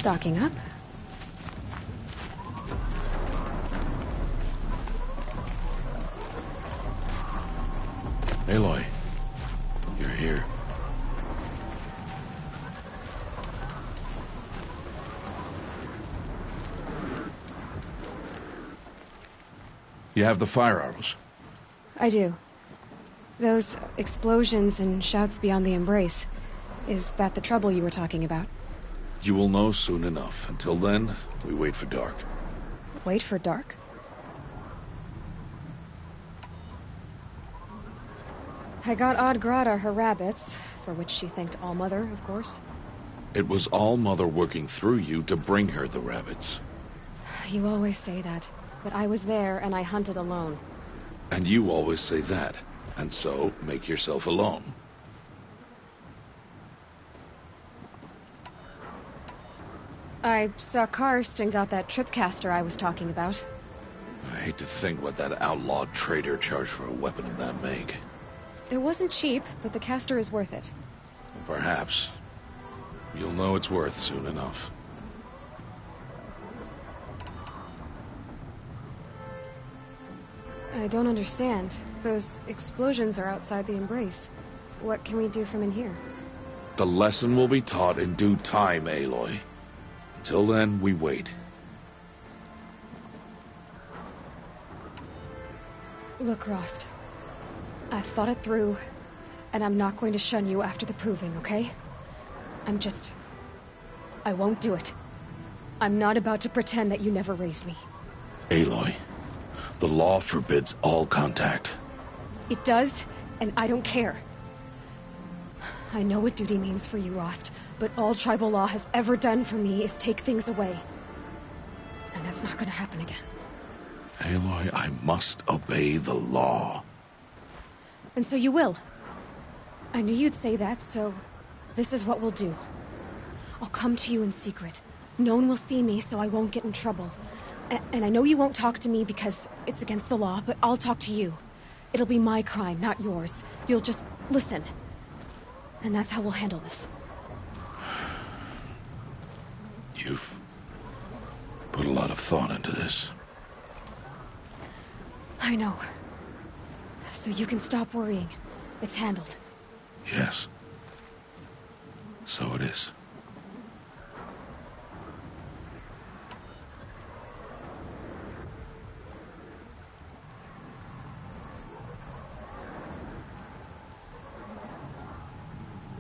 stocking up. Aloy, you're here. You have the fire arrows? I do. Those explosions and shouts beyond the embrace. Is that the trouble you were talking about? You will know soon enough. Until then, we wait for dark. Wait for dark? I got Oddgrada her rabbits, for which she thanked Allmother, of course. It was All-Mother working through you to bring her the rabbits. You always say that, but I was there and I hunted alone. And you always say that, and so make yourself alone. I saw Karst and got that tripcaster I was talking about. I hate to think what that outlawed trader charged for a weapon of that make. It wasn't cheap, but the caster is worth it. Perhaps. You'll know it's worth soon enough. I don't understand. Those explosions are outside the embrace. What can we do from in here? The lesson will be taught in due time, Aloy. Until then, we wait. Look, Rost. I've thought it through, and I'm not going to shun you after the proving, okay? I won't do it. I'm not about to pretend that you never raised me. Aloy, the law forbids all contact. It does, and I don't care. I know what duty means for you, Rost, but all tribal law has ever done for me is take things away. And that's not gonna happen again. Aloy, I must obey the law. And so you will. I knew you'd say that, so this is what we'll do. I'll come to you in secret. No one will see me, so I won't get in trouble. And I know you won't talk to me because it's against the law, but I'll talk to you. It'll be my crime, not yours. You'll just listen. And that's how we'll handle this. You've put a lot of thought into this. I know. So you can stop worrying. It's handled. Yes. So it is.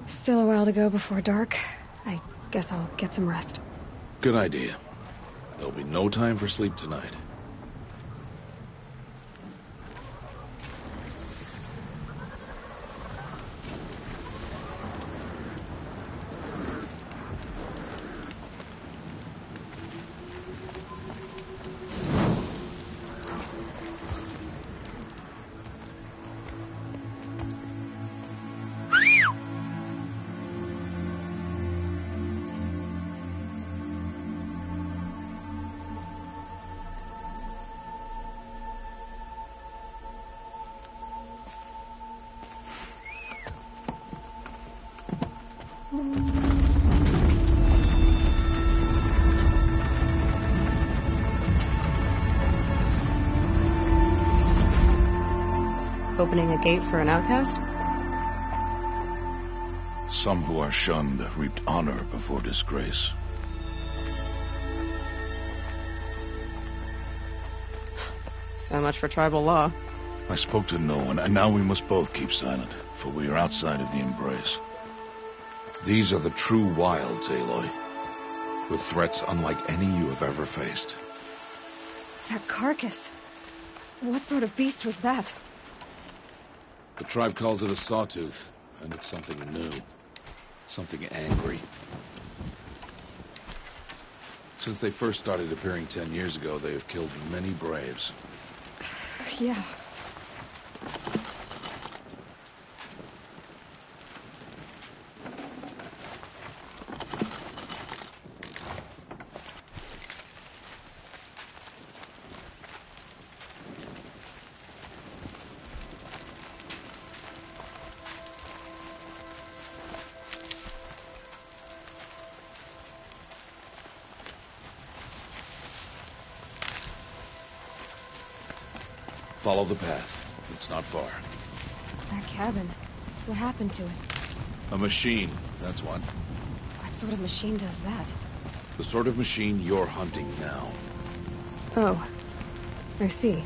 Still a while to go before dark. I guess I'll get some rest. Good idea. There'll be no time for sleep tonight. Opening a gate for an outcast? Some who are shunned reaped honor before disgrace. So much for tribal law. I spoke to no one, and now we must both keep silent, for we are outside of the embrace. These are the true wilds, Aloy, with threats unlike any you have ever faced. That carcass. What sort of beast was that? The tribe calls it a sawtooth, and it's something new. Something angry. Since they first started appearing 10 years ago, they have killed many braves. Yeah. Follow the path. It's not far. That cabin. What happened to it? A machine, that's what. What sort of machine does that? The sort of machine you're hunting now. Oh. I see.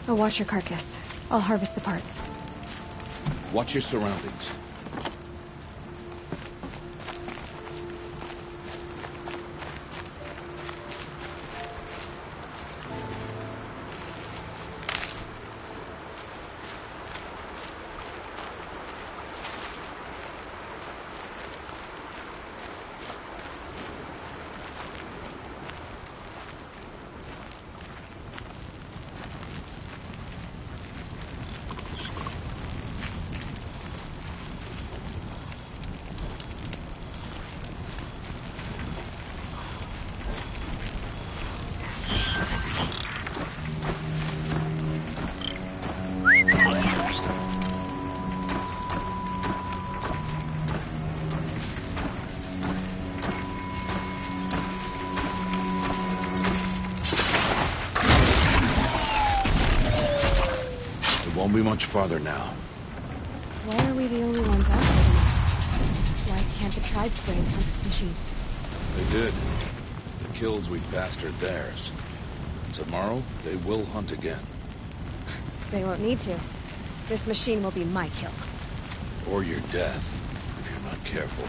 I'll watch your carcass. I'll harvest the parts. Watch your surroundings. Won't be much farther now. Why are we the only ones out there? Why can't the tribe's braves hunt this machine? They did. The kills we passed are theirs. Tomorrow, they will hunt again. They won't need to. This machine will be my kill. Or your death, if you're not careful.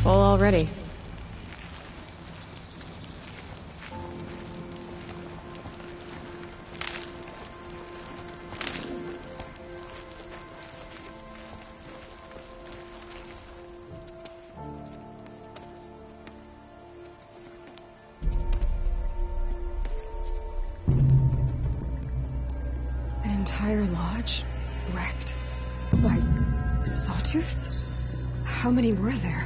Full already. An entire lodge wrecked by sawtooths? How many were there?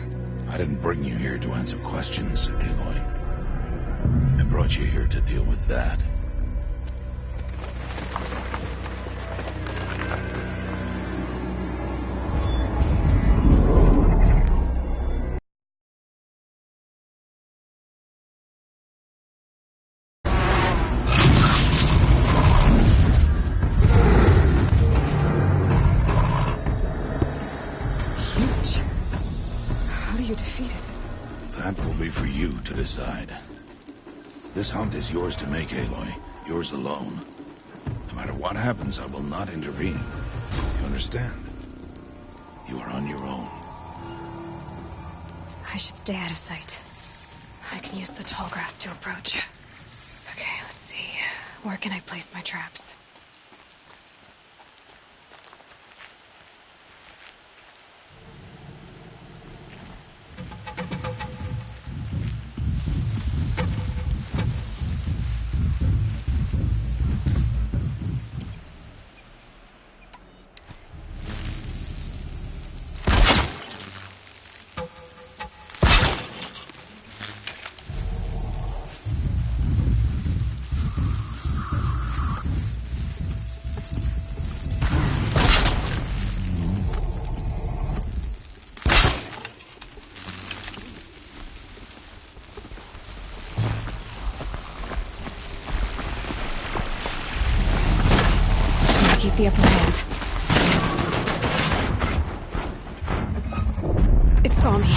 I didn't bring you here to answer questions, Aloy. I brought you here to deal with that. That will be for you to decide. This hunt is yours to make, Aloy. Yours alone. No matter what happens, I will not intervene. You understand? You are on your own. I should stay out of sight. I can use the tall grass to approach. Okay, let's see. Where can I place my traps? Keep the upper hand. It saw me.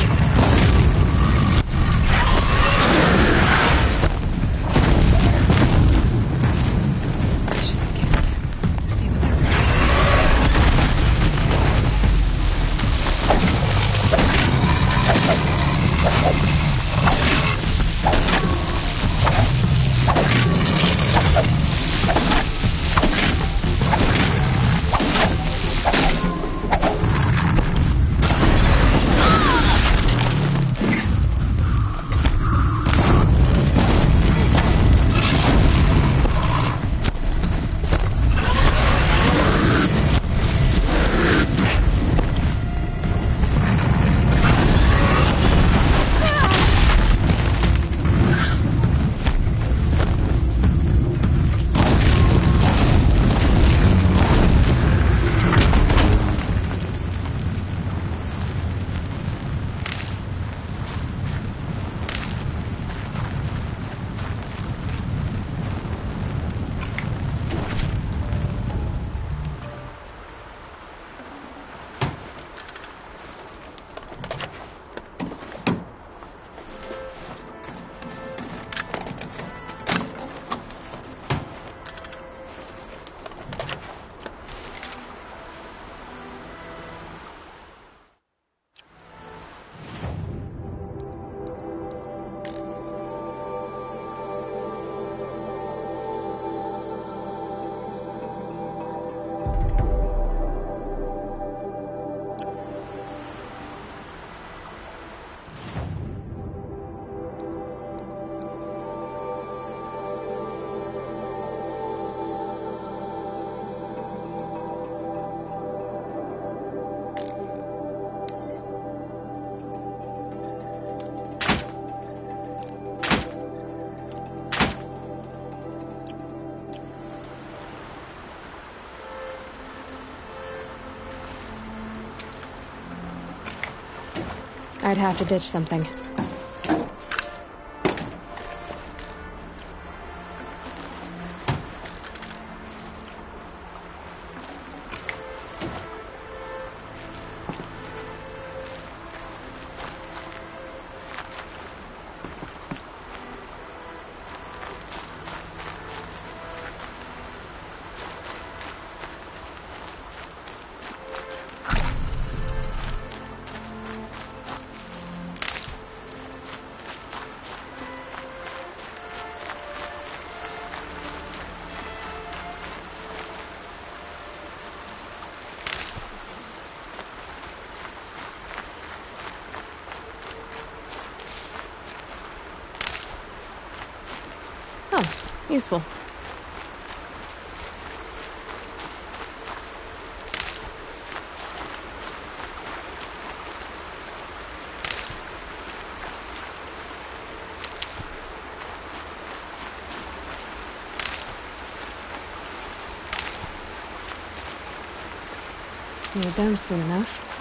might have to ditch something. Oh, useful. Need them soon enough.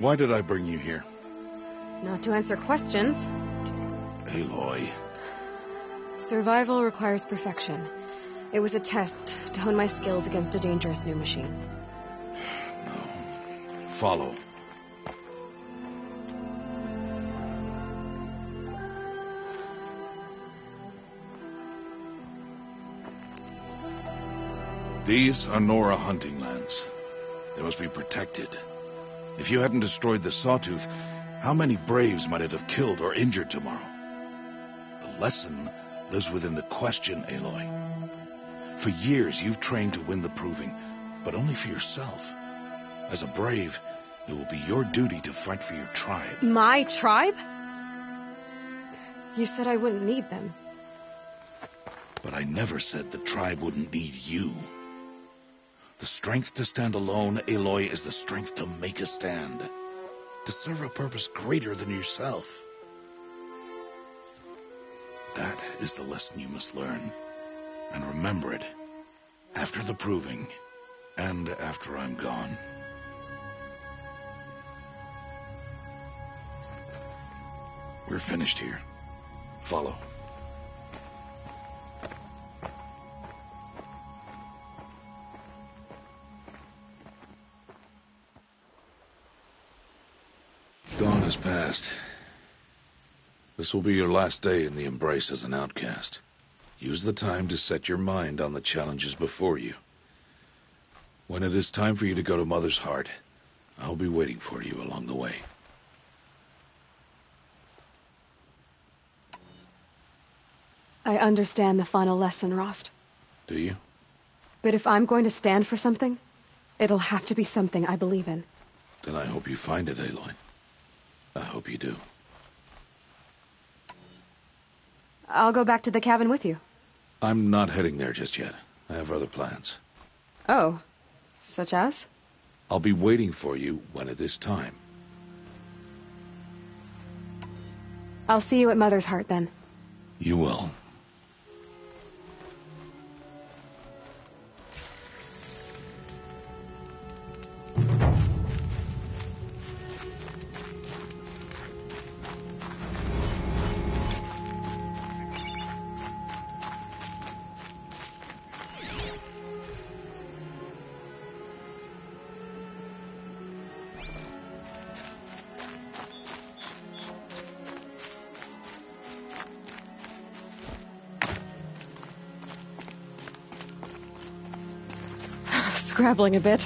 Why did I bring you here? Not to answer questions. Aloy. Survival requires perfection. It was a test to hone my skills against a dangerous new machine. No. Follow. These are Nora hunting lands. They must be protected. If you hadn't destroyed the Sawtooth, how many Braves might it have killed or injured tomorrow? The lesson lives within the question, Aloy. For years, you've trained to win the proving, but only for yourself. As a Brave, it will be your duty to fight for your tribe. My tribe? You said I wouldn't need them. But I never said the tribe wouldn't need you. The strength to stand alone, Aloy, is the strength to make a stand. To serve a purpose greater than yourself. That is the lesson you must learn. And remember it. After the proving. And after I'm gone. We're finished here. Follow. Dawn has passed. This will be your last day in the Embrace as an outcast. Use the time to set your mind on the challenges before you. When it is time for you to go to Mother's Heart, I'll be waiting for you along the way. I understand the final lesson, Rost. Do you? But if I'm going to stand for something, it'll have to be something I believe in. Then I hope you find it, Aloy. I hope you do. I'll go back to the cabin with you. I'm not heading there just yet. I have other plans. Oh, such as? I'll be waiting for you when it is time. I'll see you at Mother's Heart, then. You will. Scrabbling a bit.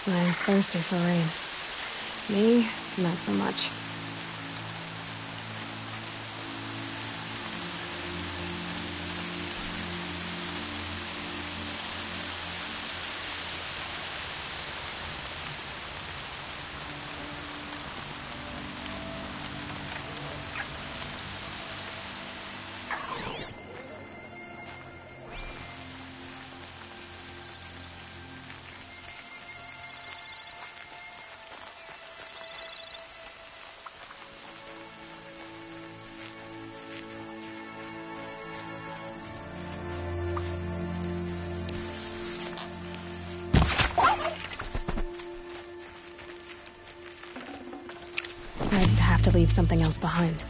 I'm thirsty for rain. Me, not so much. I'd have to leave something else behind.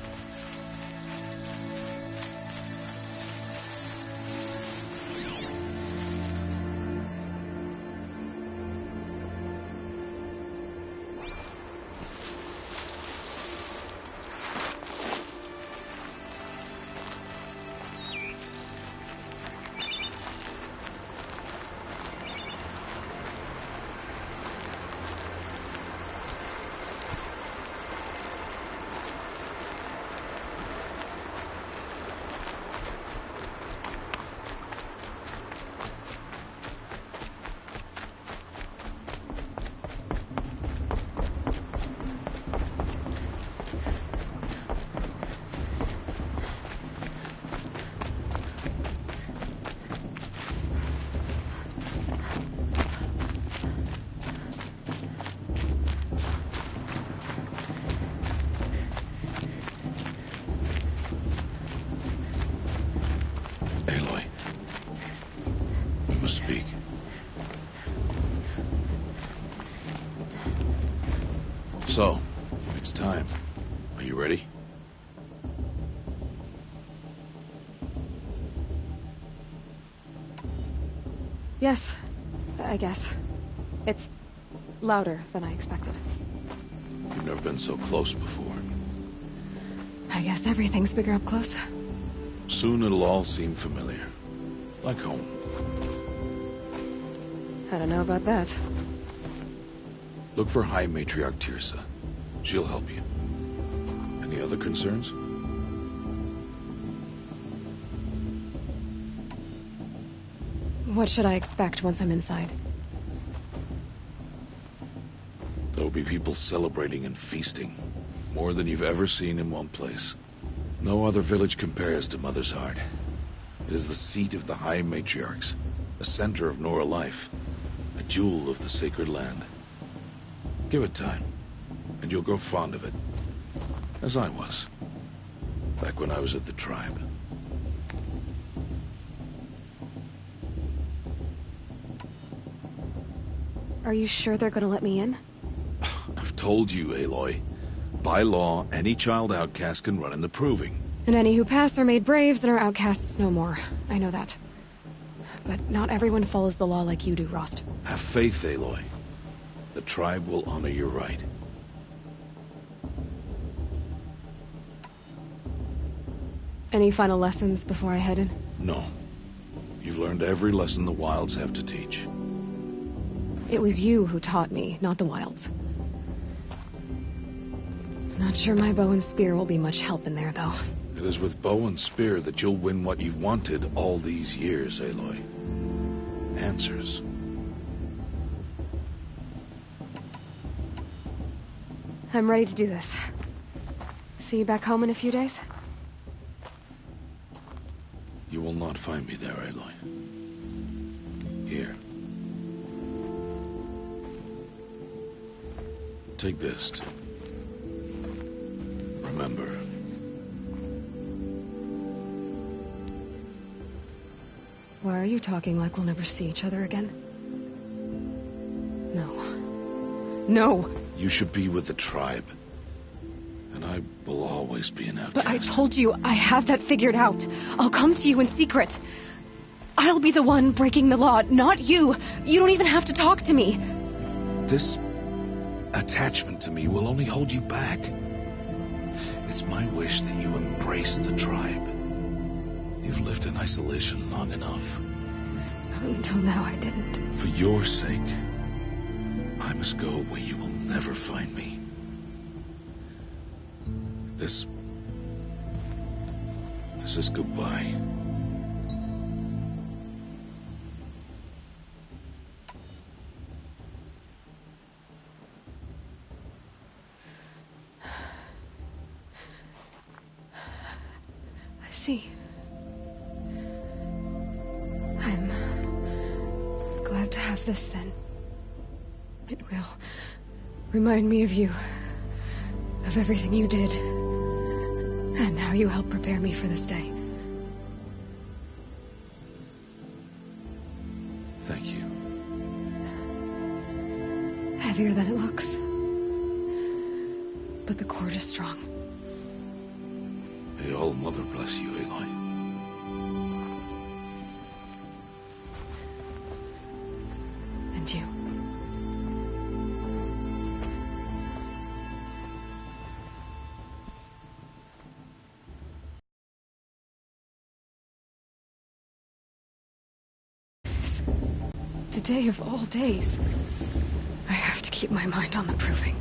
So, it's time. Are you ready? Yes, I guess. It's louder than I expected. You've never been so close before. I guess everything's bigger up close. Soon it'll all seem familiar. Like home. I don't know about that. Look for High Matriarch Tirsa. She'll help you. Any other concerns? What should I expect once I'm inside? There'll be people celebrating and feasting. More than you've ever seen in one place. No other village compares to Mother's Heart. It is the seat of the High Matriarchs, a center of Nora life, a jewel of the sacred land. Give it time, and you'll grow fond of it. As I was, back when I was at the tribe. Are you sure they're gonna let me in? I've told you, Aloy. By law, any child outcast can run in the proving. And any who pass are made braves and are outcasts no more. I know that. But not everyone follows the law like you do, Rost. Have faith, Aloy. The tribe will honor your right. Any final lessons before I head in? No. You've learned every lesson the Wilds have to teach. It was you who taught me, not the Wilds. Not sure my bow and spear will be much help in there, though. It is with bow and spear that you'll win what you've wanted all these years, Aloy. Answers. I'm ready to do this. See you back home in a few days? You will not find me there, Aloy. Here. Take this. Remember. Why are you talking like we'll never see each other again? No. No! You should be with the tribe. And I will always be an outcast. But I told you, I have that figured out. I'll come to you in secret. I'll be the one breaking the law, not you. You don't even have to talk to me. This attachment to me will only hold you back. It's my wish that you embrace the tribe. You've lived in isolation long enough. Until now, I didn't. For your sake, I must go where you will never find me. This is goodbye. I see. I'm glad to have this, then. It will remind me of you, of everything you did, and how you helped prepare me for this day. Thank you. Heavier than it looks. but the cord is strong. May All Mother bless you, Aloy. And you. Today of all days, I have to keep my mind on the proving.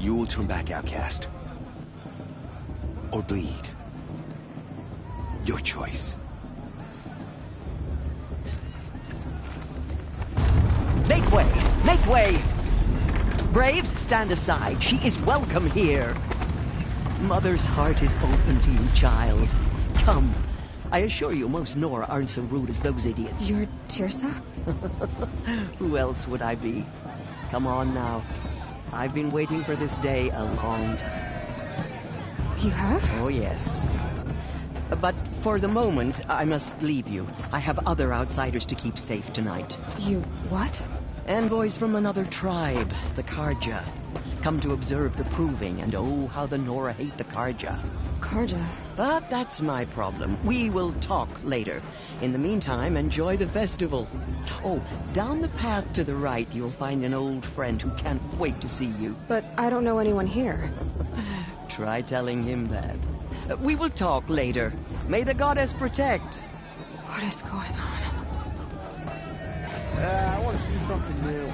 You will turn back, outcast. Or bleed. Your choice. Make way! Make way! Braves, stand aside. She is welcome here. Mother's heart is open to you, child. Come. I assure you, most Nora aren't so rude as those idiots. You're Tirsa? Who else would I be? Come on now. I've been waiting for this day a long time. You have? Oh, yes. But for the moment, I must leave you. I have other outsiders to keep safe tonight. You what? Envoys from another tribe, the Karja. Come to observe the proving, and oh, how the Nora hate the Karja. Karja? But that's my problem. We will talk later. In the meantime, enjoy the festival. Oh, down the path to the right, you'll find an old friend who can't wait to see you. But I don't know anyone here. Try telling him that. We will talk later. May the goddess protect. What is going on? I want to see something new.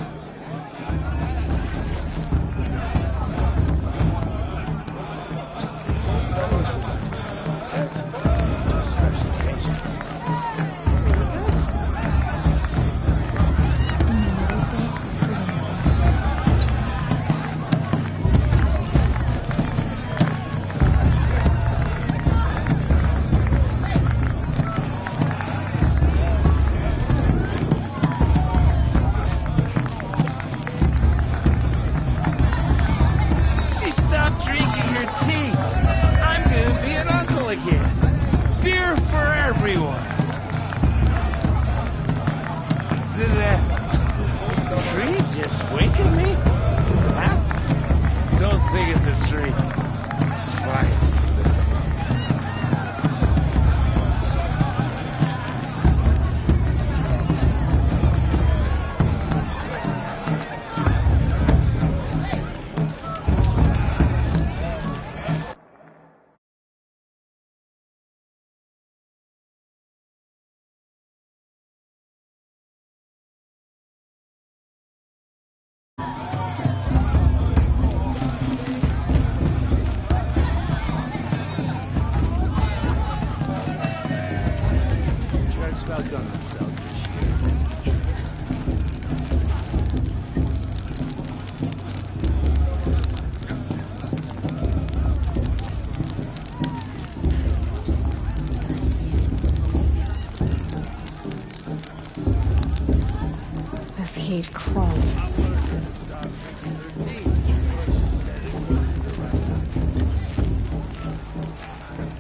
Hate crawls.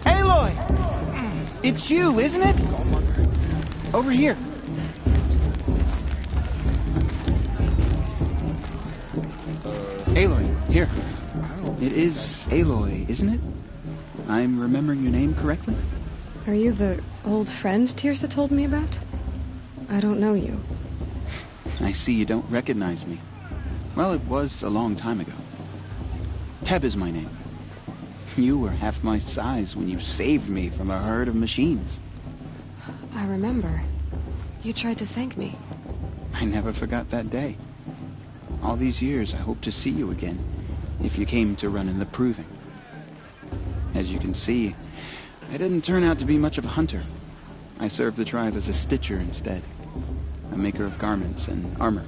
Aloy! It's you, isn't it? Over here. Aloy, here. It is Aloy, isn't it? I'm remembering your name correctly? Are you the old friend Tirsa told me about? I don't know you. I see you don't recognize me. Well, it was a long time ago. Teb is my name. You were half my size when you saved me from a herd of machines. I remember. You tried to thank me. I never forgot that day. All these years, I hope to see you again, if you came to run in the proving. As you can see, I didn't turn out to be much of a hunter. I served the tribe as a stitcher instead. A maker of garments and armor.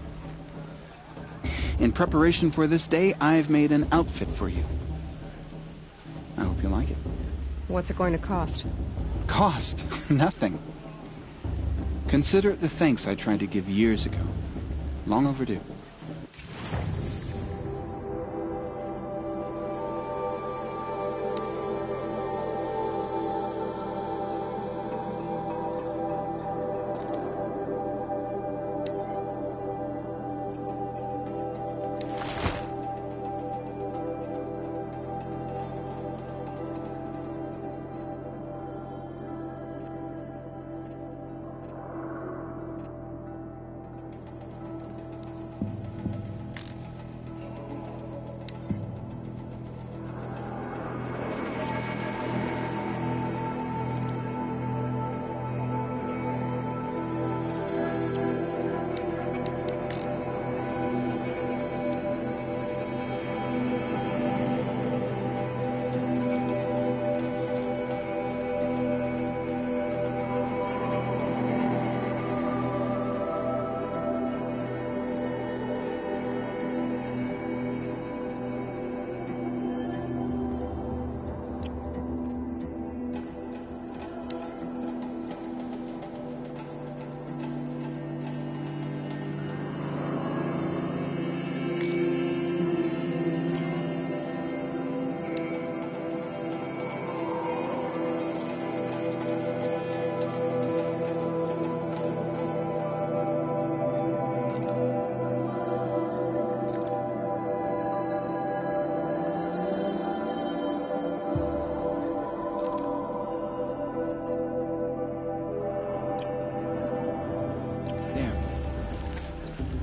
In preparation for this day, I've made an outfit for you. I hope you like it. What's it going to cost? Cost? Nothing. Consider it the thanks I tried to give years ago. Long overdue.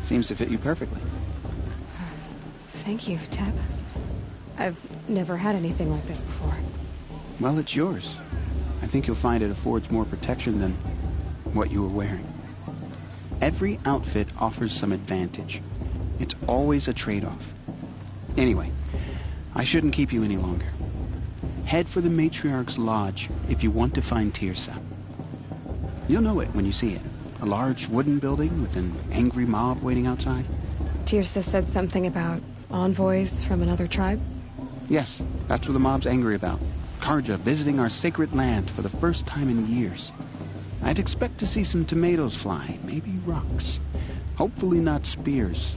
Seems to fit you perfectly. Thank you, Teb. I've never had anything like this before. Well, it's yours. I think you'll find it affords more protection than what you were wearing. Every outfit offers some advantage. It's always a trade-off. Anyway, I shouldn't keep you any longer. Head for the Matriarch's Lodge if you want to find Tirsa. You'll know it when you see it. A large wooden building with an angry mob waiting outside. Tirsa said something about envoys from another tribe? Yes, that's what the mob's angry about. Karja visiting our sacred land for the first time in years. I'd expect to see some tomatoes fly, maybe rocks. Hopefully not spears.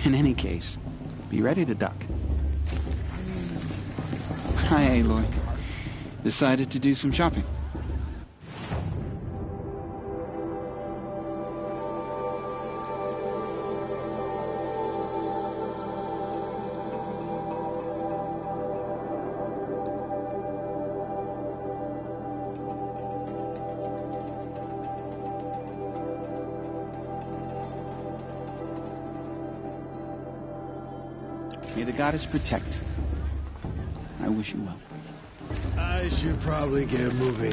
In any case, be ready to duck. Hi, Aloy. Decided to do some shopping. May the goddess protect. I wish you well. I should probably get moving,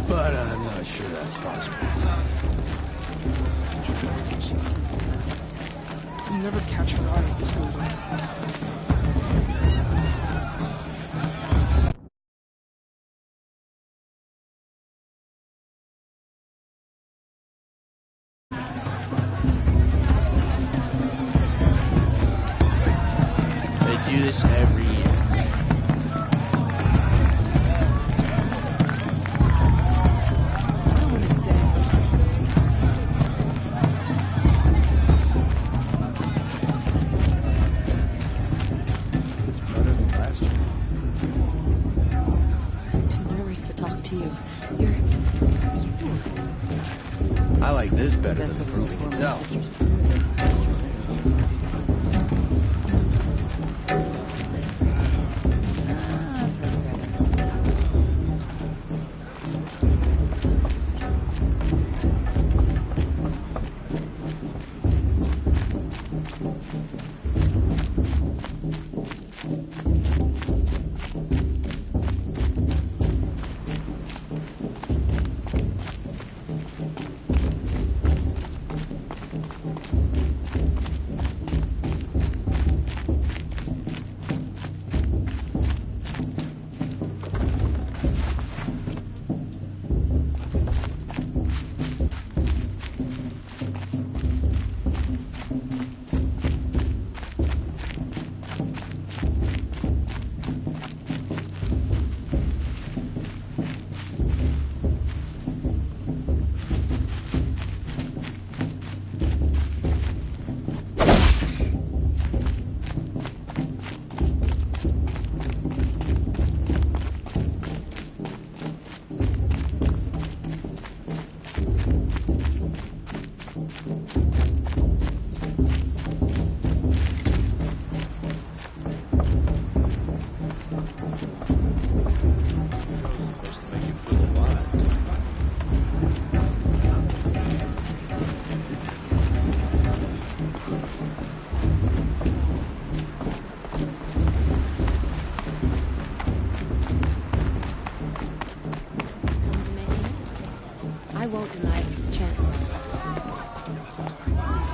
but I'm not sure that's possible. You'll never catch her eye if this goes on. They do this every year. It's better than last year. I'm too nervous to talk to you. You're... I like this better than the proving itself.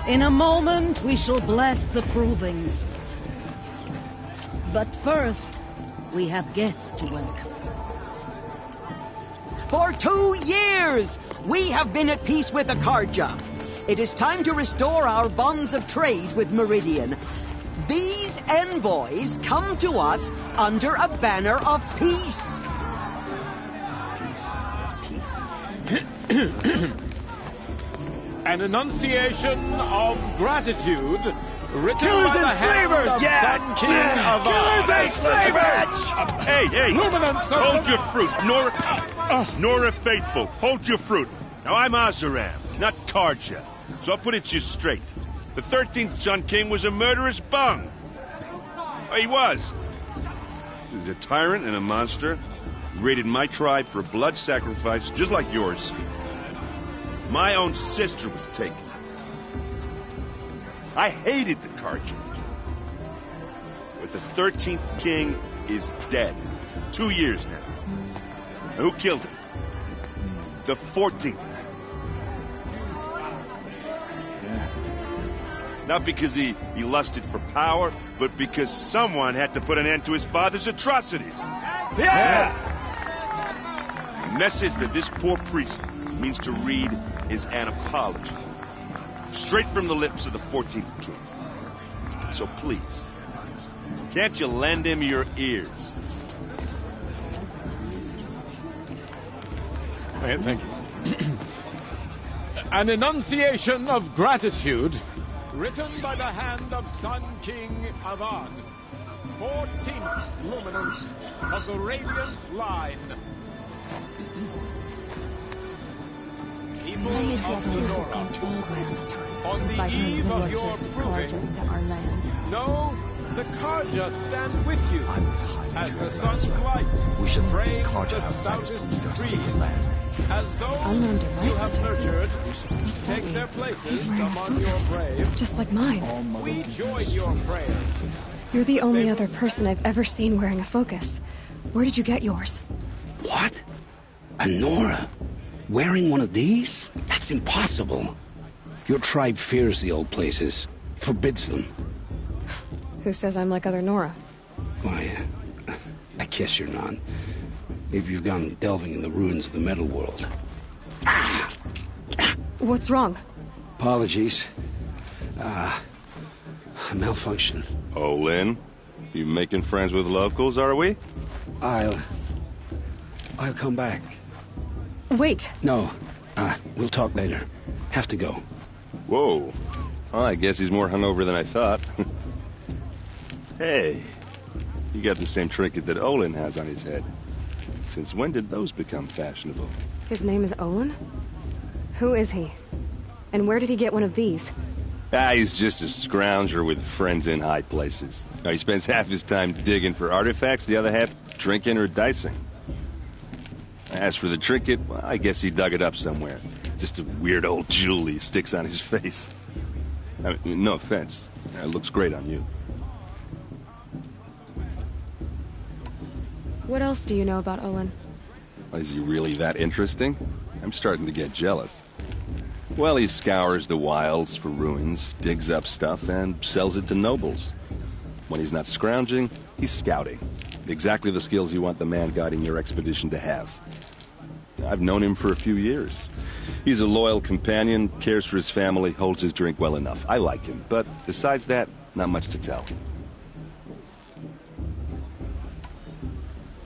In a moment, we shall bless the proving. But first, we have guests to welcome. For 2 years, we have been at peace with the Karja. It is time to restore our bonds of trade with Meridian. These envoys come to us under a banner of peace. An enunciation of gratitude written by the hand of Sun King of Killers and slavers! Hey, hold your fruit. Nora Faithful, hold your fruit. Now, I'm Azaram, not Karja, so I'll put it to you straight. The 13th Sun King was a murderous bung. Oh, he was. He was a tyrant and a monster. He raided my tribe for a blood sacrifice, just like yours. My own sister was taken. I hated the Karja. But the 13th king is dead. 2 years now. Who killed him? The 14th. Not because he lusted for power, but because someone had to put an end to his father's atrocities. Yeah! The message that this poor priest means to read is an apology. Straight from the lips of the 14th king. So please, can't you lend him your ears? Thank you. An enunciation of gratitude written by the hand of Sun King Avad, 14th luminance of the Radiant Line. People of Nora, on the eve of your proving, know the Karja stand with you as the sun's light frames the stoutest trees, as those you have nurtured take their places among your brave. Just like mine. We join your prayers. You're the only other person I've ever seen wearing a focus. Where did you get yours? What? A Nora? Wearing one of these? That's impossible. Your tribe fears the old places, forbids them. Who says I'm like other Nora? Why, I guess you're not. Maybe you've gone delving in the ruins of the metal world. What's wrong? Apologies. A malfunction. Oh, Lynn, you making friends with locals, are we? I'll come back. Wait. No. We'll talk later. Have to go. Whoa. Well, I guess he's more hungover than I thought. Hey, you got the same trinket that Olin has on his head. Since when did those become fashionable? His name is Olin? Who is he? And where did he get one of these? He's just a scrounger with friends in high places. Now, he spends half his time digging for artifacts, the other half drinking or dicing. As for the trinket, well, I guess he dug it up somewhere. Just a weird old jewel he sticks on his face. I mean, no offense. It looks great on you. What else do you know about Olin? Is he really that interesting? I'm starting to get jealous. Well, he scours the wilds for ruins, digs up stuff, and sells it to nobles. When he's not scrounging, he's scouting. Exactly the skills you want the man guiding your expedition to have. I've known him for a few years. He's a loyal companion, cares for his family, holds his drink well enough. I like him, but besides that, not much to tell.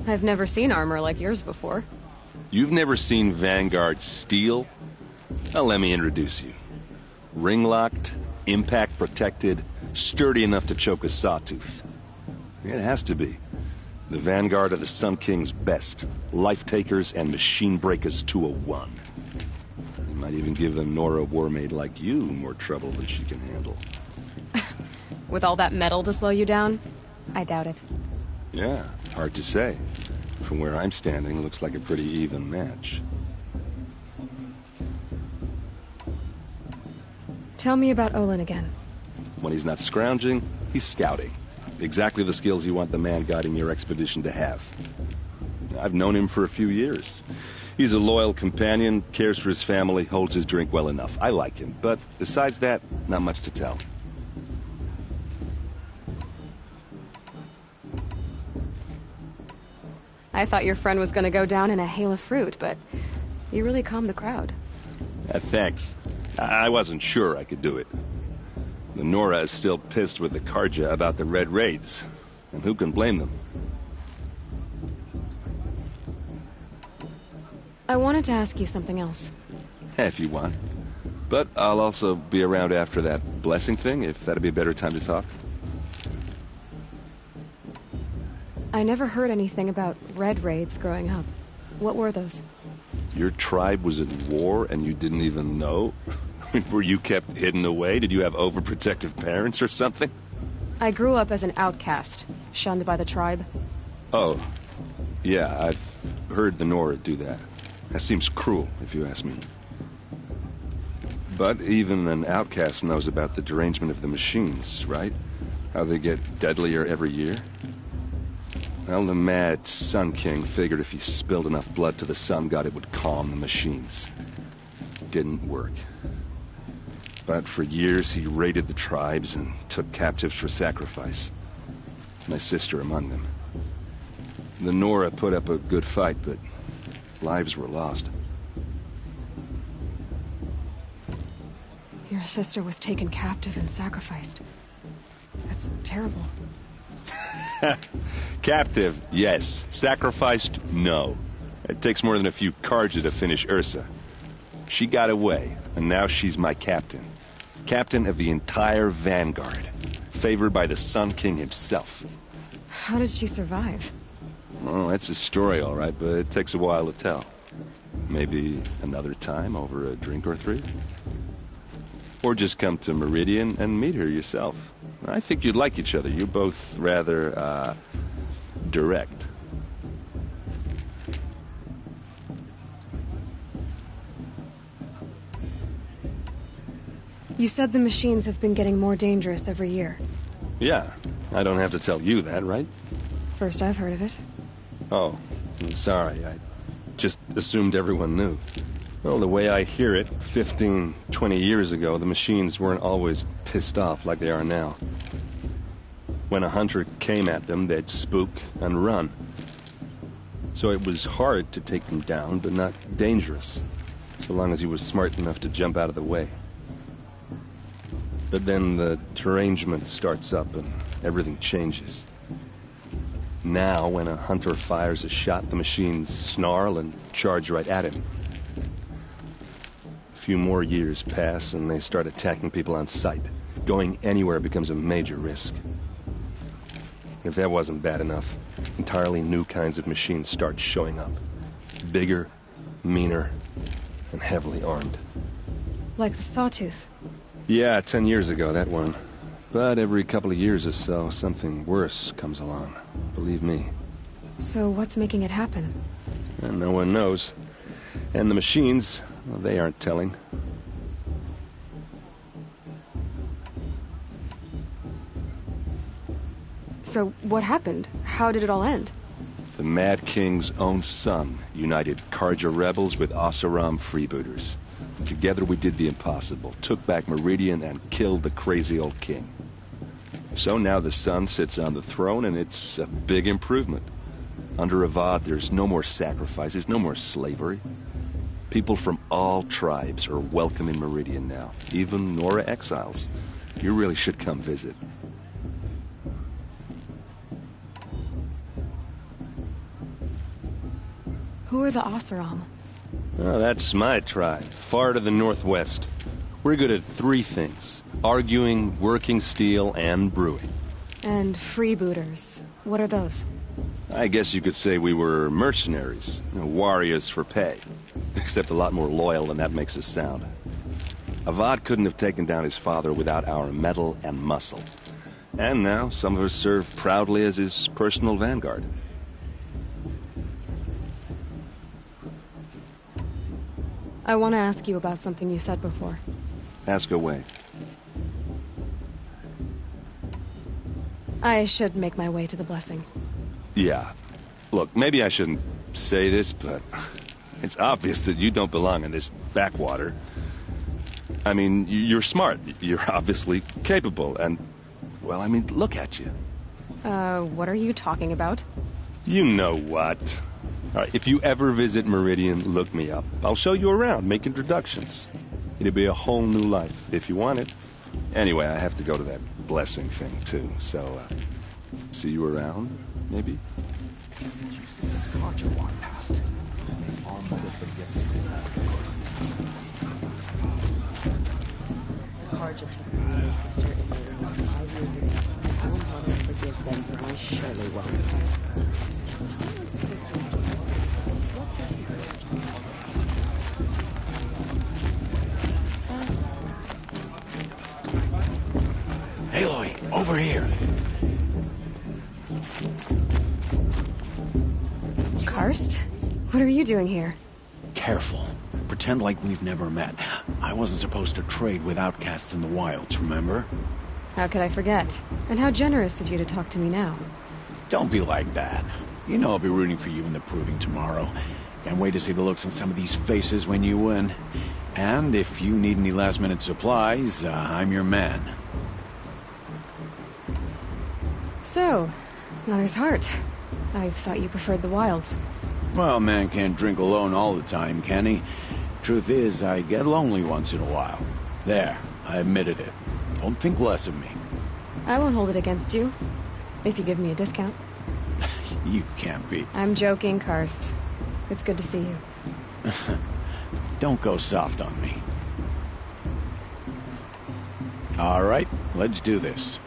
I've never seen armor like yours before. You've never seen Vanguard steel? Well, let me introduce you. Ring-locked, impact-protected, sturdy enough to choke a sawtooth. It has to be. The Vanguard of the Sun King's best. Life-takers and machine-breakers 201. You might even give a Nora warmaid like you more trouble than she can handle. With all that metal to slow you down? I doubt it. Yeah, hard to say. From where I'm standing, looks like a pretty even match. Tell me about Olin again. When he's not scrounging, he's scouting. Exactly the skills you want the man guiding your expedition to have. I've known him for a few years. He's a loyal companion, cares for his family, holds his drink well enough. I like him, but besides that, not much to tell. I thought your friend was going to go down in a hail of fruit, but you really calmed the crowd. Thanks. I wasn't sure I could do it. The Nora is still pissed with the Karja about the Red Raids, and who can blame them? I wanted to ask you something else. If you want. But I'll also be around after that blessing thing, if that'd be a better time to talk. I never heard anything about Red Raids growing up. What were those? Your tribe was at war and you didn't even know? Were you kept hidden away? Did you have overprotective parents or something? I grew up as an outcast, shunned by the tribe. Oh, yeah, I've heard the Nora do that. That seems cruel, if you ask me. But even an outcast knows about the derangement of the machines, right? How they get deadlier every year? Well, the mad Sun King figured if he spilled enough blood to the Sun God, it would calm the machines. Didn't work. But for years, he raided the tribes and took captives for sacrifice. My sister among them. The Nora put up a good fight, but lives were lost. Your sister was taken captive and sacrificed. That's terrible. Captive, yes. Sacrificed, no. It takes more than a few Karja to finish Ursa. She got away, and now she's my captain. Captain of the entire Vanguard. Favored by the Sun King himself. How did she survive? Well, that's a story, all right, but it takes a while to tell. Maybe another time over a drink or three? Or just come to Meridian and meet her yourself. I think you'd like each other. You're both rather, direct. You said the machines have been getting more dangerous every year. Yeah, I don't have to tell you that, right? First I've heard of it. Oh, I'm sorry. I just assumed everyone knew. Well, the way I hear it, 15, 20 years ago, the machines weren't always pissed off like they are now. When a hunter came at them, they'd spook and run. So it was hard to take them down, but not dangerous, so long as he was smart enough to jump out of the way. But then the derangement starts up and everything changes. Now, when a hunter fires a shot, the machines snarl and charge right at him. A few more years pass and they start attacking people on sight. Going anywhere becomes a major risk. If that wasn't bad enough, entirely new kinds of machines start showing up. Bigger, meaner, and heavily armed. Like the Sawtooth. Yeah, 10 years ago, that one. But every couple of years or so, something worse comes along. Believe me. So what's making it happen? And no one knows. And the machines, well, they aren't telling. So what happened? How did it all end? The Mad King's own son united Karja rebels with Oseram freebooters. Together we did the impossible, took back Meridian and killed the crazy old king. So now the son sits on the throne and it's a big improvement. Under Avad there's no more sacrifices, no more slavery. People from all tribes are welcome in Meridian now, even Nora exiles. You really should come visit. Who are the Oseram? Oh, that's my tribe, far to the northwest. We're good at three things: arguing, working steel, and brewing. And freebooters. What are those? I guess you could say we were mercenaries, warriors for pay. Except a lot more loyal than that makes us sound. Avad couldn't have taken down his father without our metal and muscle. And now some of us serve proudly as his personal vanguard. I want to ask you about something you said before. Ask away. I should make my way to the blessing. Yeah. Look, maybe I shouldn't say this, but It's obvious that you don't belong in this backwater. I mean, you're smart. You're obviously capable, and... Well, I mean, look at you. What are you talking about? You know what. All right, if you ever visit Meridian, look me up. I'll show you around, make introductions. It'll be a whole new life, if you want it. Anyway, I have to go to that blessing thing, too, so, see you around, maybe? You see this contra walk past? All motive but yet The Karja took me and my sister in there 5 years ago. I will not forgive them, but I surely won't. Aloy, over here. Karst? What are you doing here? Careful. Pretend like we've never met. I wasn't supposed to trade with outcasts in the wilds, remember? How could I forget? And how generous of you to talk to me now. Don't be like that. You know I'll be rooting for you in the proving tomorrow. Can't wait to see the looks on some of these faces when you win. And if you need any last-minute supplies, I'm your man. So, Mother's Heart. I thought you preferred the wilds. Well, man can't drink alone all the time, can he? Truth is, I get lonely once in a while. There, I admitted it. Don't think less of me. I won't hold it against you, if you give me a discount. You can't be. I'm joking, Karst. It's good to see you. Don't go soft on me. All right, let's do this.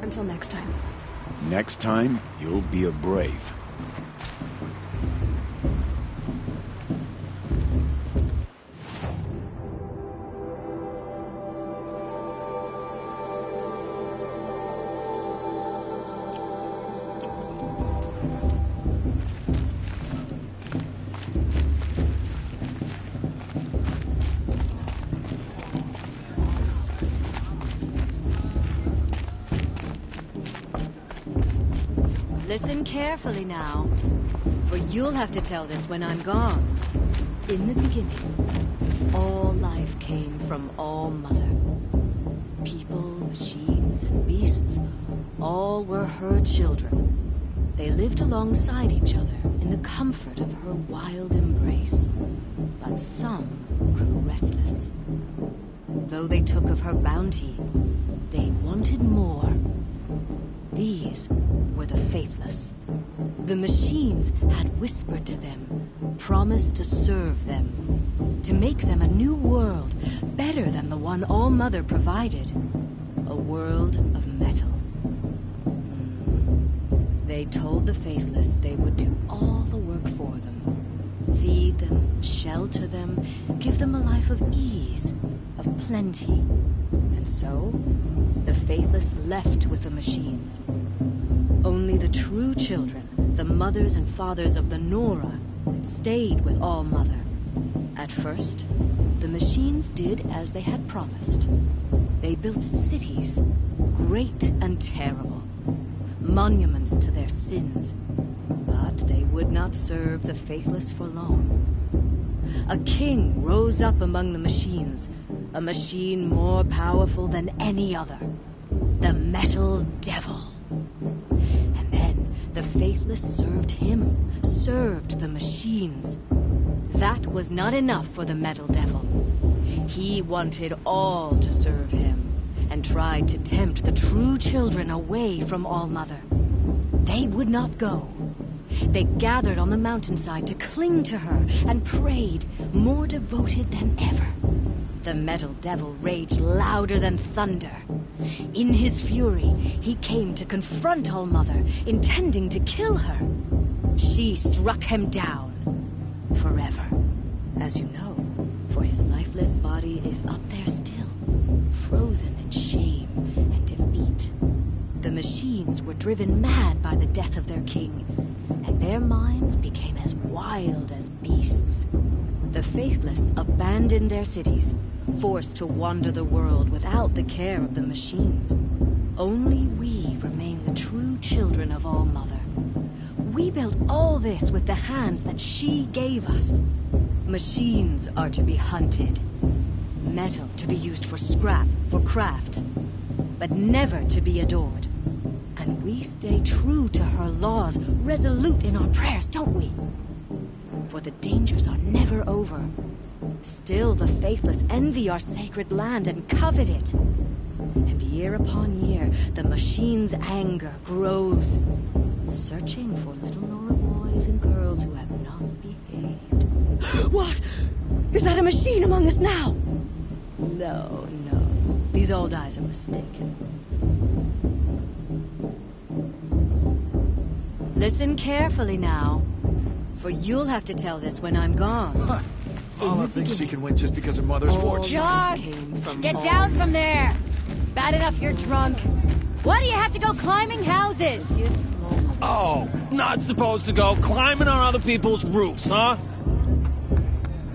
Until next time. Next time, you'll be a brave. Listen carefully now, for you'll have to tell this when I'm gone. In the beginning, all life came from All Mother. People, machines, and beasts, all were her children. They lived alongside each other in the comfort of her wild embrace. But some grew restless. Though they took of her bounty, they wanted more. These were the faithless. to serve them, to make them a new world, better than the one All-Mother provided. A world of metal. They told the faithless they would do all the work for them. Feed them, shelter them, give them a life of ease, of plenty. And so, the faithless left with the machines. Only the true children, the mothers and fathers of the Nora, stayed with All-Mother. At first, the machines did as they had promised. They built cities, great and terrible, monuments to their sins. But they would not serve the faithless for long. A king rose up among the machines, a machine more powerful than any other, the Metal Devil. And then the faithless served him, served the machines. That was not enough for the Metal Devil. He wanted all to serve him, and tried to tempt the true children away from All-Mother. They would not go. They gathered on the mountainside to cling to her and prayed, more devoted than ever. The Metal Devil raged louder than thunder. In his fury, he came to confront All-Mother, intending to kill her. She struck him down. Forever. As you know, for his lifeless body is up there still, frozen in shame and defeat. The machines were driven mad by the death of their king, and their minds became as wild as beasts. The faithless abandoned their cities, forced to wander the world without the care of the machines. Only we remain the true children of All-Mother. We built all this with the hands that she gave us. Machines are to be hunted. Metal to be used for scrap, for craft. But never to be adored. And we stay true to her laws, resolute in our prayers, don't we? For the dangers are never over. Still the faithless envy our sacred land and covet it. And year upon year, the machine's anger grows, searching for little Nora boys and girls who have not behaved. What? Is that a machine among us now? No, no. These old eyes are mistaken. Listen carefully now, for you'll have to tell this when I'm gone. Huh. Mama thinks she can win just because her mother's fortune. George, get down from there. Bad enough you're drunk. Why do you have to go climbing houses? Oh, not supposed to go climbing on other people's roofs, huh?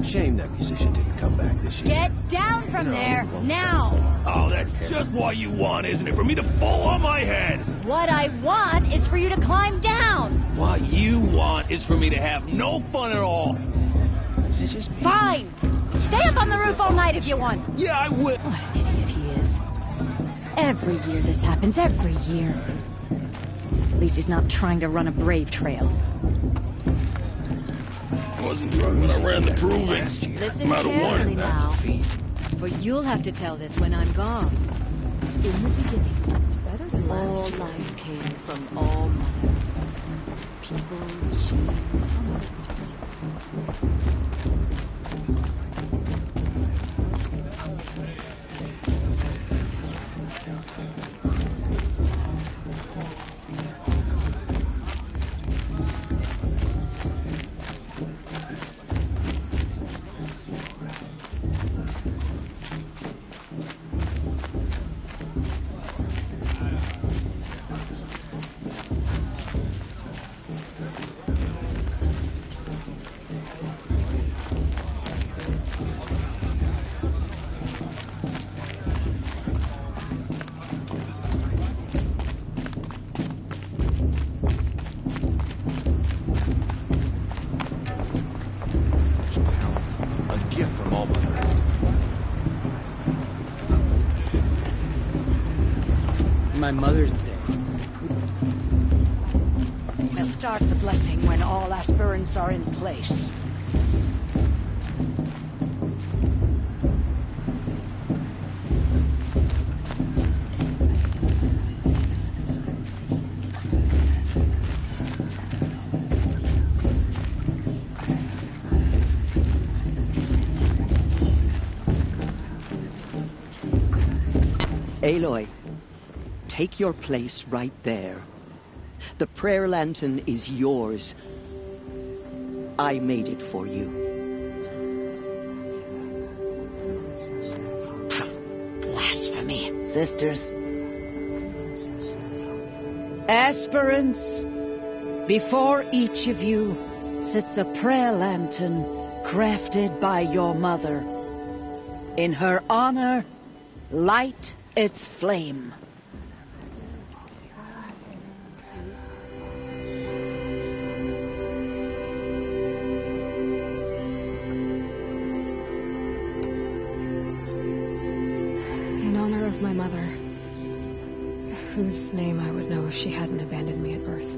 Shame that musician didn't come back this year. Get down from there, now. Oh, that's just what you want, isn't it? For me to fall on my head. What I want is for you to climb down. What you want is for me to have no fun at all. Is it just me? Fine. Stay up on the roof all night if you want. Yeah, I will. What an idiot he is. Every year this happens, every year. At least he's not trying to run a brave trail. I wasn't drunk when I ran the proving. Listen carefully now, for you'll have to tell this when I'm gone. In the beginning, all life came from All-Mother. People, machines, My Mother's Day. We'll start the blessing when all aspirants are in place. Aloy, take your place right there. The prayer lantern is yours. I made it for you. Blasphemy, sisters. Aspirants, before each of you sits a prayer lantern crafted by your mother. In her honor, light its flame. In honor of my mother, whose name I would know if she hadn't abandoned me at birth.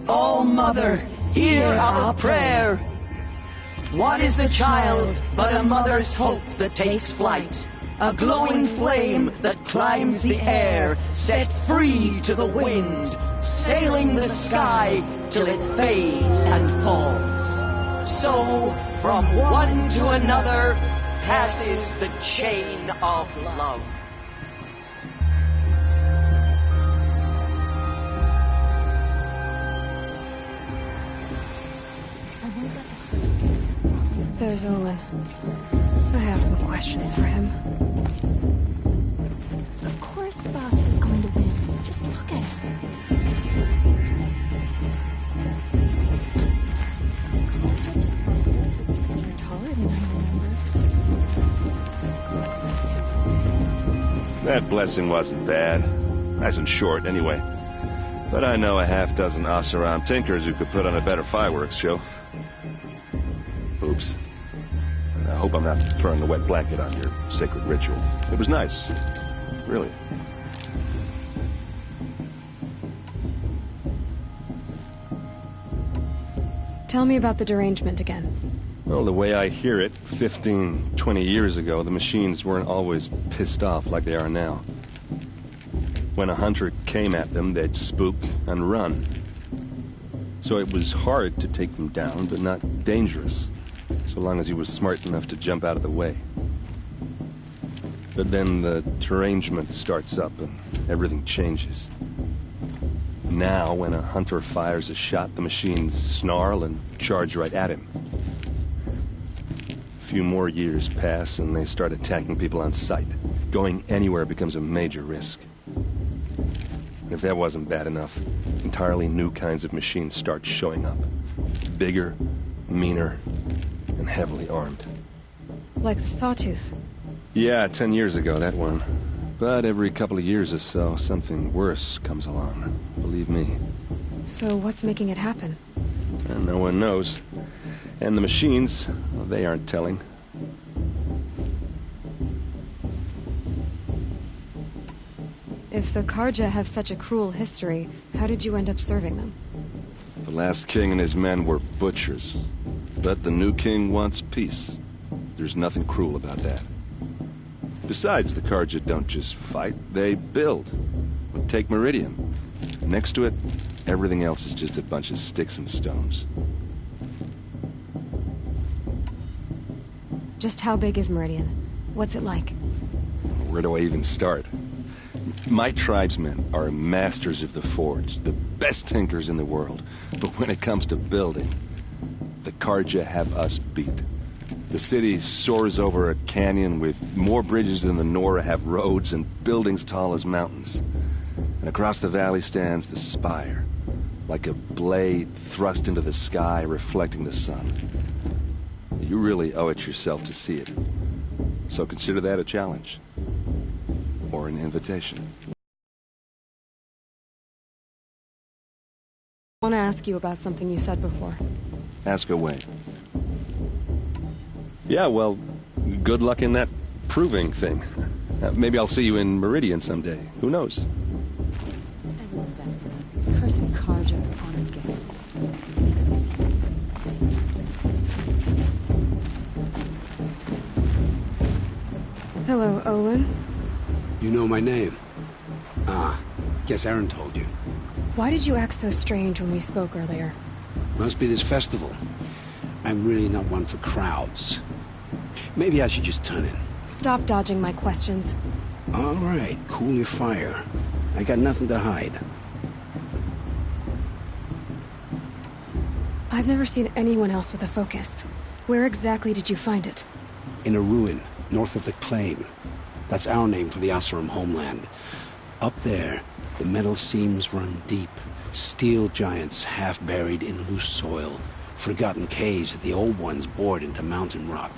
Oh, Mother, hear our prayer. What is the child but a mother's hope that takes flight? A glowing flame that climbs the air, set free to the wind, sailing the sky till it fades and falls. So, from one to another, passes the chain of love. There's Olin. I have some questions for him. Of course the boss is going to win. Just look at him. You're taller than I remember. That blessing wasn't bad. Nice and short, anyway. But I know a half dozen Oseram tinkers who could put on a better fireworks show. Oops. I hope I'm not throwing a wet blanket on your sacred ritual. It was nice. Really. Tell me about the derangement again. Well, the way I hear it, 15, 20 years ago, the machines weren't always pissed off like they are now. When a hunter came at them, they'd spook and run. So it was hard to take them down, but not dangerous, so long as he was smart enough to jump out of the way. But then the derangement starts up and everything changes. Now, when a hunter fires a shot, the machines snarl and charge right at him. A few more years pass and they start attacking people on sight. Going anywhere becomes a major risk. And if that wasn't bad enough, entirely new kinds of machines start showing up. Bigger, meaner, and heavily armed. Like the Sawtooth. Yeah, 10 years ago, that one. But every couple of years or so, something worse comes along. Believe me. So what's making it happen? And no one knows. And the machines, well, they aren't telling. If the Karja have such a cruel history, how did you end up serving them? The last king and his men were butchers. But the new king wants peace. There's nothing cruel about that. Besides, the Karja don't just fight, they build. Take Meridian. Next to it, everything else is just a bunch of sticks and stones. Just how big is Meridian? What's it like? Where do I even start? My tribesmen are masters of the forge, the best tinkers in the world. But when it comes to building, the Karja have us beat. The city soars over a canyon with more bridges than the Nora have roads and buildings tall as mountains. And across the valley stands the spire, like a blade thrust into the sky reflecting the sun. You really owe it yourself to see it. So consider that a challenge. Or an invitation. I want to ask you about something you said before. Ask away. Yeah, well, good luck in that proving thing. Maybe I'll see you in Meridian someday. Who knows? Everyone's acting. Cursed Karja honored guests. Hello, Olin. You know my name? Ah, guess Aaron told you. Why did you act so strange when we spoke earlier? Must be this festival. I'm really not one for crowds. Maybe I should just turn in. Stop dodging my questions. All right, cool your fire. I got nothing to hide. I've never seen anyone else with a focus. Where exactly did you find it? In a ruin, north of the Claim. That's our name for the Oseram homeland. Up there, the metal seams run deep. Steel giants half buried in loose soil. Forgotten caves that the old ones bored into mountain rock.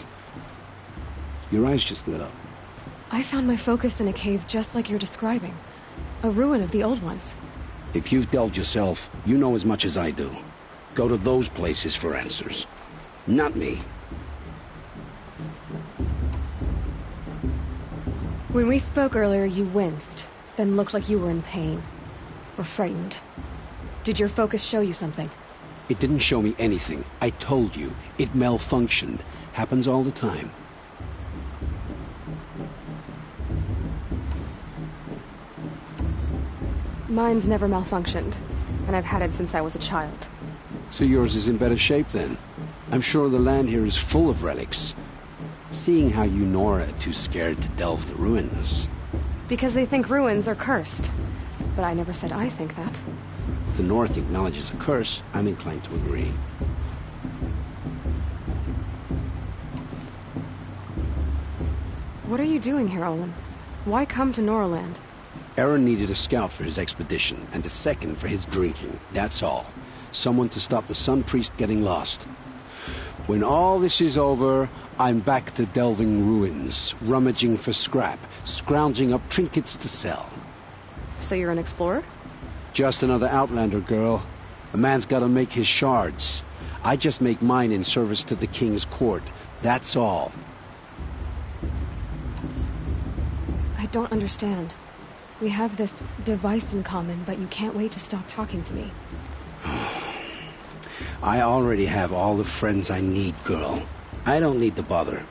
Your eyes just lit up. I found my focus in a cave just like you're describing. A ruin of the old ones. If you've delved yourself, you know as much as I do. Go to those places for answers. Not me. When we spoke earlier, you winced, then looked like you were in pain. Or frightened. Did your focus show you something? It didn't show me anything. I told you. It malfunctioned. Happens all the time. Mine's never malfunctioned, and I've had it since I was a child. So yours is in better shape then. I'm sure the land here is full of relics. Seeing how you Nora are too scared to delve the ruins. Because they think ruins are cursed. But I never said I think that. If the North acknowledges a curse, I'm inclined to agree. What are you doing here, Olin? Why come to Noraland? Aaron needed a scout for his expedition, and a second for his drinking. That's all. Someone to stop the Sun Priest getting lost. When all this is over, I'm back to delving ruins, rummaging for scrap, scrounging up trinkets to sell. So you're an explorer? Just another Outlander, girl. A man's gotta make his shards. I just make mine in service to the King's court. That's all. I don't understand. We have this device in common, but you can't wait to stop talking to me. I already have all the friends I need, girl. I don't need the bother.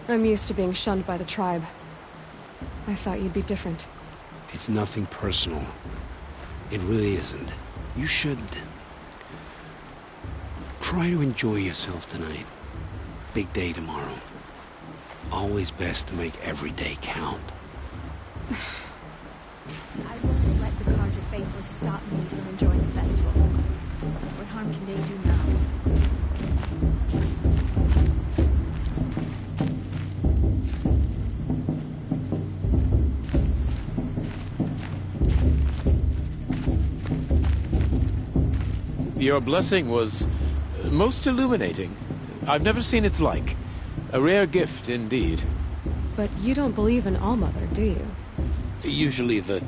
I'm used to being shunned by the tribe. I thought you'd be different. It's nothing personal. It really isn't. You should try to enjoy yourself tonight. Big day tomorrow. Always best to make every day count. I won't let the Carja faithful stop me from enjoying the festival. What harm can they do now? Your blessing was most illuminating. I've never seen its like. A rare gift indeed. But you don't believe in Allmother, do you? Usually the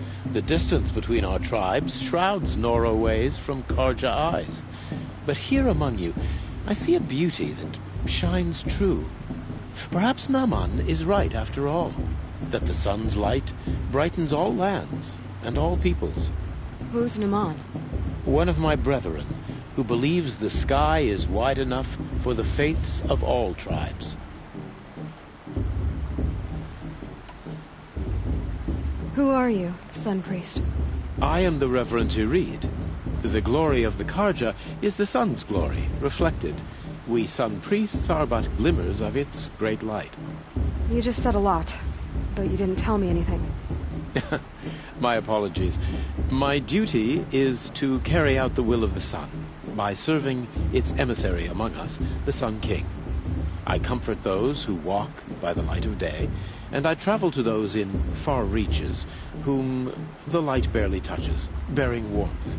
distance between our tribes shrouds Nora ways from Carja eyes. But here among you, I see a beauty that shines true. Perhaps Naman is right after all, that the sun's light brightens all lands and all peoples. Who's Naman? One of my brethren, who believes the sky is wide enough for the faiths of all tribes. Who are you, Sun Priest? I am the Reverend Irid. The glory of the Carja is the sun's glory, reflected. We Sun Priests are but glimmers of its great light. You just said a lot, but you didn't tell me anything. My apologies. My duty is to carry out the will of the sun, by serving its emissary among us, the Sun King. I comfort those who walk by the light of day, and I travel to those in far reaches, whom the light barely touches, bearing warmth.